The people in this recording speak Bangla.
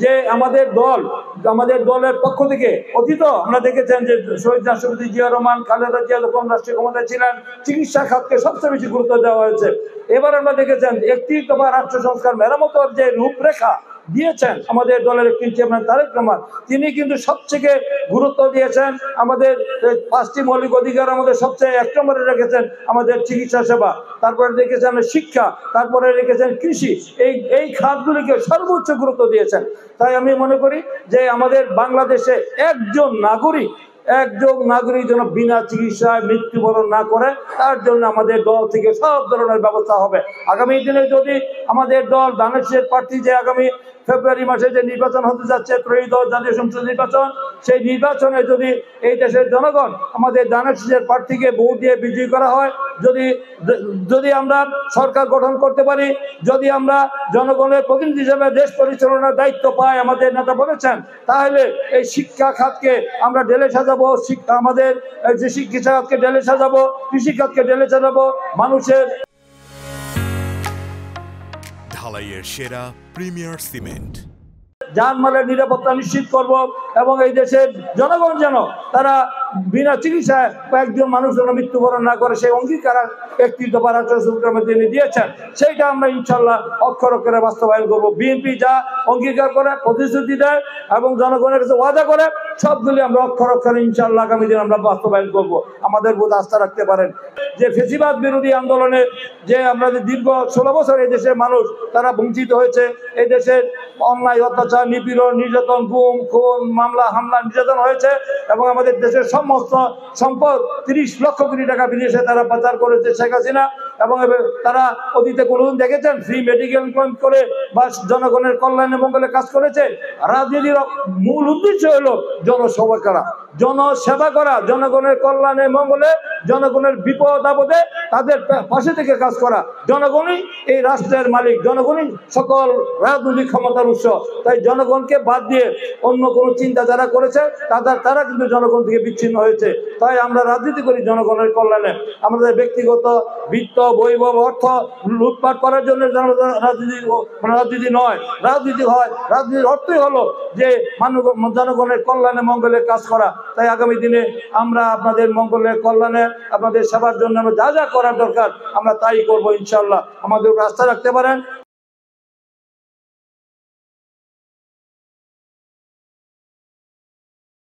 যে আমাদের দলের পক্ষ থেকে অতীত আমরা দেখেছেন যে শহীদ রাষ্ট্রপতি জিয়া রহমান, খালেদা জিয়া যখন রাষ্ট্রীয় ক্ষমতায় ছিলেন চিকিৎসা খাতকে সবচেয়ে বেশি গুরুত্ব দেওয়া হয়েছে। এবার আমরা দেখেছেন 31 দফা রাষ্ট্র সংস্কার মেরামতের যে রূপরেখা দিয়েছেন আমাদের দলের একটি চেয়ারম্যান তারেক রহমান, তিনি কিন্তু সবচেয়ে গুরুত্ব দিয়েছেন আমাদের 5টি মৌলিক অধিকার আমাদের সবচেয়ে 1 নম্বরে রেখেছেন আমাদের চিকিৎসা সেবা, তারপরে রেখেছেন শিক্ষা, তারপরে রেখেছেন কৃষি। এই খাতগুলিকে সর্বোচ্চ গুরুত্ব দিয়েছেন। তাই আমি মনে করি যে আমাদের বাংলাদেশে একজন নাগরিক যেন বিনা চিকিৎসায় মৃত্যুবরণ না করে, তার জন্য আমাদের দল থেকে সব ধরনের ব্যবস্থা হবে। আগামী দিনে যদি আমাদের দল ধানের প্রার্থী যে আগামী ফেব্রুয়ারি মাসে যে নির্বাচন হতে যাচ্ছে, ত্রয়োদশ জাতীয় সংসদ নির্বাচন, সেই নির্বাচনে যদি এই দেশের জনগণ আমাদের ধানের প্রার্থীকে ভোট দিয়ে বিজয়ী করা হয়, যদি আমরা সরকার গঠন করতে পারি, যদি আমরা জনগণের প্রতিনিধি হিসেবে দেশ পরিচালনার দায়িত্ব পাই, আমাদের নেতা বলেছেন, তাহলে এই শিক্ষা খাতকে আমরা ঢেলে সাজাবো, আমাদের যে চিকিৎসা খাতকে ঢেলে সাজাবো, কৃষি খাতকে ঢেলে সাজাবো, মানুষের ঢালাইয়ের সেরা প্রিমিয়ার সিমেন্ট, জানমালের নিরাপত্তা নিশ্চিত করব এবং এই দেশের জনগণ যেন তারা বিনা চিকিৎসায় কয়েকজন মানুষ যেন মৃত্যুবরণ না করে, সেই অঙ্গীকার 31 দফা রাষ্ট্র সংস্কারে তিনি দিয়েছেন, সেইটা আমরা ইনশাল্লাহ অক্ষর অক্ষরে বাস্তবায়ন করব। বিএনপি যা অঙ্গীকার করে, প্রতিশ্রুতি দেয় এবং জনগণের কাছে ওয়াদা করে, সবগুলি আমরা অক্ষর অক্ষরে ইনশাল্লাহ আগামী দিন আমরা বাস্তবায়ন করব। আমাদের বোধ আস্থা রাখতে পারেন যে ফ্যাসিবাদ বিরোধী আন্দোলনে যে আমরা দীর্ঘ 16 বছর এই দেশের মানুষ তারা বঞ্চিত হয়েছে, এই দেশের অন্যায় অত্যাচার, নিপীড়ন, নির্যাতন, গুম, খুন, মামলা, হামলা, নির্যাতন হয়েছে এবং আমাদের দেশের সমস্ত সম্পদ 30 লক্ষ কোটি টাকা বিদেশে তারা পাচার করেছে শেখ হাসিনা। এবং তারা অতীতে কোনোদিন দেখেছেন ফ্রি মেডিকেল ক্যাম্প করে বা জনগণের কল্যাণে মঙ্গলে কাজ করেছে? রাজনীতির মূল উদ্দেশ্য হলো জনসেবা করা, জনগণের কল্যাণে মঙ্গলে, জনগণের বিপদ আপদে তাদের পাশে থেকে কাজ করা। জনগণই এই রাষ্ট্রের মালিক, জনগণই সকল রাজনৈতিক ক্ষমতার উৎস। তাই জনগণকে বাদ দিয়ে অন্য কোনো চিন্তা যারা করেছে তারা কিন্তু জনগণ থেকে বিচ্ছিন্ন হয়েছে। তাই আমরা রাজনীতি করি জনগণের কল্যাণে। আমাদের ব্যক্তিগত বিত্ত, বৈভব, অর্থ লুটপাট করার জন্য রাজনীতি নয়। রাজনীতির অর্থই হলো যে জনগণের কল্যাণে মঙ্গলের কাজ করা। তাই আগামী দিনে আমরা আপনাদের মঙ্গলের কল্যাণে, আপনাদের সেবার জন্য যা যা করার দরকার আমরা তাই করবো ইনশাল্লাহ। আমাদের আস্থা রাখতে পারেন।